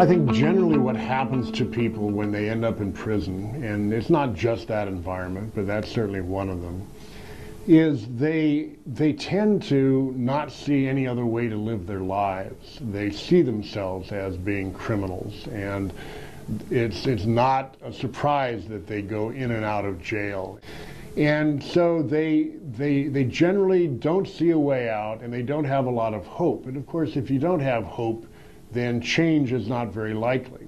I think generally what happens to people when they end up in prison, and it's not just that environment, but that's certainly one of them, is they tend to not see any other way to live their lives. They see themselves as being criminals, and it's not a surprise that they go in and out of jail. And so they generally don't see a way out, and they don't have a lot of hope. And of course, if you don't have hope, then change is not very likely.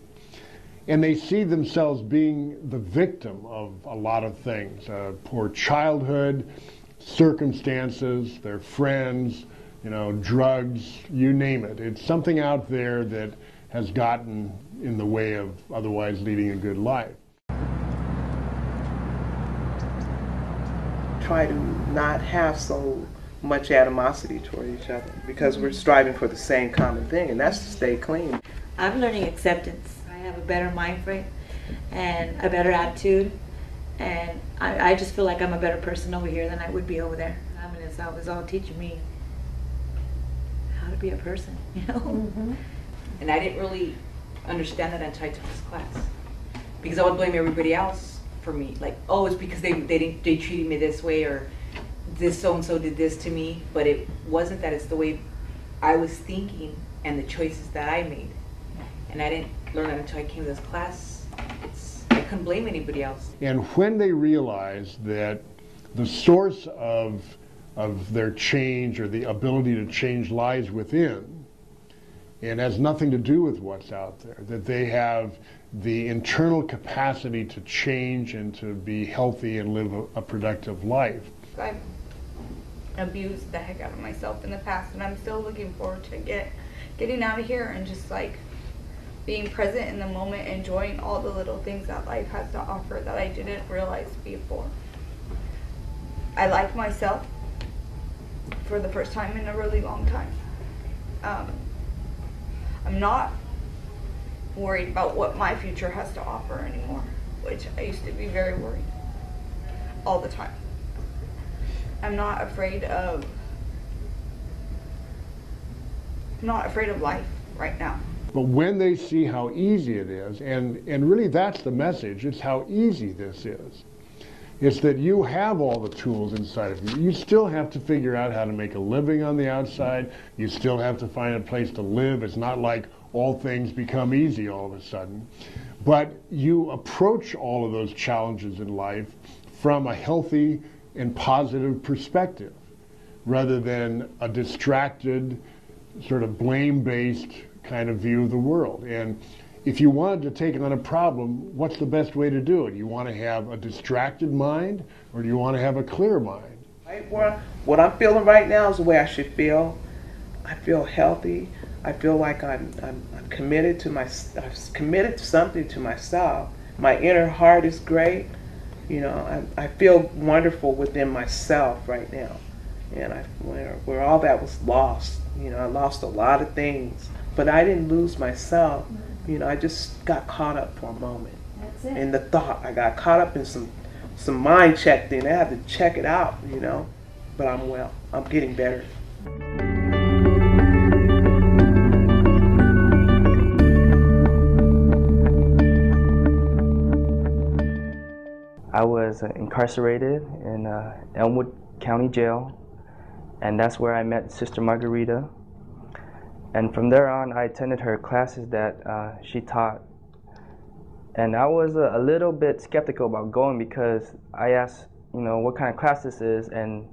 And they see themselves being the victim of a lot of things, poor childhood, circumstances, their friends, drugs, you name it. It's something out there that has gotten in the way of otherwise leading a good life. Try to not have so much animosity toward each other because we're striving for the same common thing, and that's to stay clean. I'm learning acceptance. I have a better mind frame and a better attitude, and I just feel like I'm a better person over here than I would be over there. I mean, it was all teaching me how to be a person, Mm-hmm. And I didn't really understand that until I took this class, because I would blame everybody else for me, like, oh, it's because they treated me this way, or this so-and-so did this to me. But it wasn't that. It's the way I was thinking and the choices that I made. And I didn't learn that until I came to this class. I couldn't blame anybody else. And when they realize that the source of their change, or the ability to change, lies within, and has nothing to do with what's out there, that they have the internal capacity to change and to be healthy and live a productive life. I've abused the heck out of myself in the past, and I'm still looking forward to getting out of here and just like being present in the moment, enjoying all the little things that life has to offer that I didn't realize before. I like myself for the first time in a really long time. I'm not worried about what my future has to offer anymore, which I used to be very worried all the time. I'm not afraid of life right now. But when they see how easy it is, and really that's the message, it's how easy this is. It's that you have all the tools inside of you. You still have to figure out how to make a living on the outside. You still have to find a place to live. It's not like all things become easy all of a sudden. But you approach all of those challenges in life from a healthy and positive perspective, rather than a distracted, sort of blame-based kind of view of the world. And if you wanted to take on a problem, what's the best way to do it? You want to have a distracted mind, or do you want to have a clear mind? Right, what I'm feeling right now is the way I should feel. I feel healthy. I feel like I'm committed to I've committed something to myself. My inner heart is great. I feel wonderful within myself right now. And where all that was lost, I lost a lot of things, but I didn't lose myself. I just got caught up for a moment. That's it. In the thought, I got caught up in some mind check thing. I had to check it out, But I'm well. I'm getting better. I was incarcerated in Elmwood County Jail, and that's where I met Sister Margarita. And from there on, I attended her classes that she taught. And I was a little bit skeptical about going, because I asked, what kind of class this is, and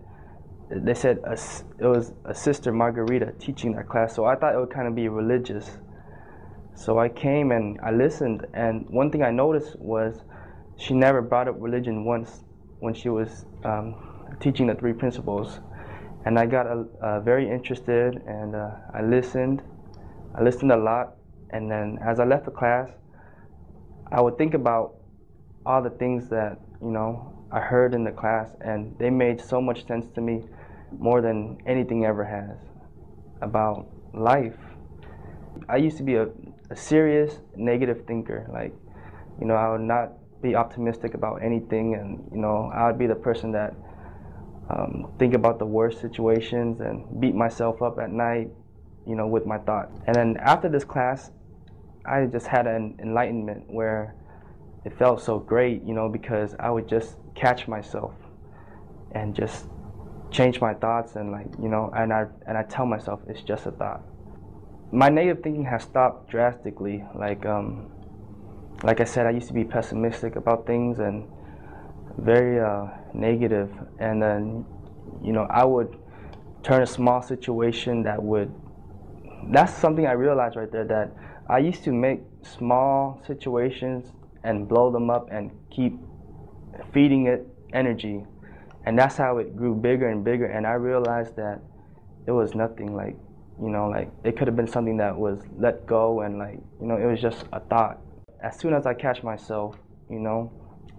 they said it was a Sister Margarita teaching that class. So I thought it would kind of be religious. So I came and I listened, and one thing I noticed was she never brought up religion once when she was teaching the 3 principles. And I got very interested, and I listened a lot. And then as I left the class, I would think about all the things that I heard in the class, and they made so much sense to me, more than anything ever has, about life. I used to be a serious negative thinker. Like, I would not be optimistic about anything, and I would be the person that think about the worst situations and beat myself up at night, with my thoughts. And then after this class, I just had an enlightenment where it felt so great, you know, because I would just catch myself and just change my thoughts, and like, you know, and I tell myself it's just a thought. My negative thinking has stopped drastically. Like I said, I used to be pessimistic about things and very negative, and then, you know, I would turn a small situation that's something I realized right there, that I used to make small situations and blow them up and keep feeding it energy, and that's how it grew bigger and bigger. And I realized that it was nothing, like, you know, like it could have been something that was let go, and like, you know, it was just a thought. As soon as I catch myself, you know,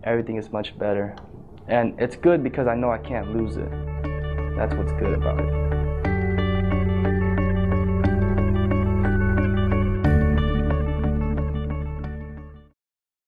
everything is much better, and it's good because I know I can't lose it. That's what's good about it.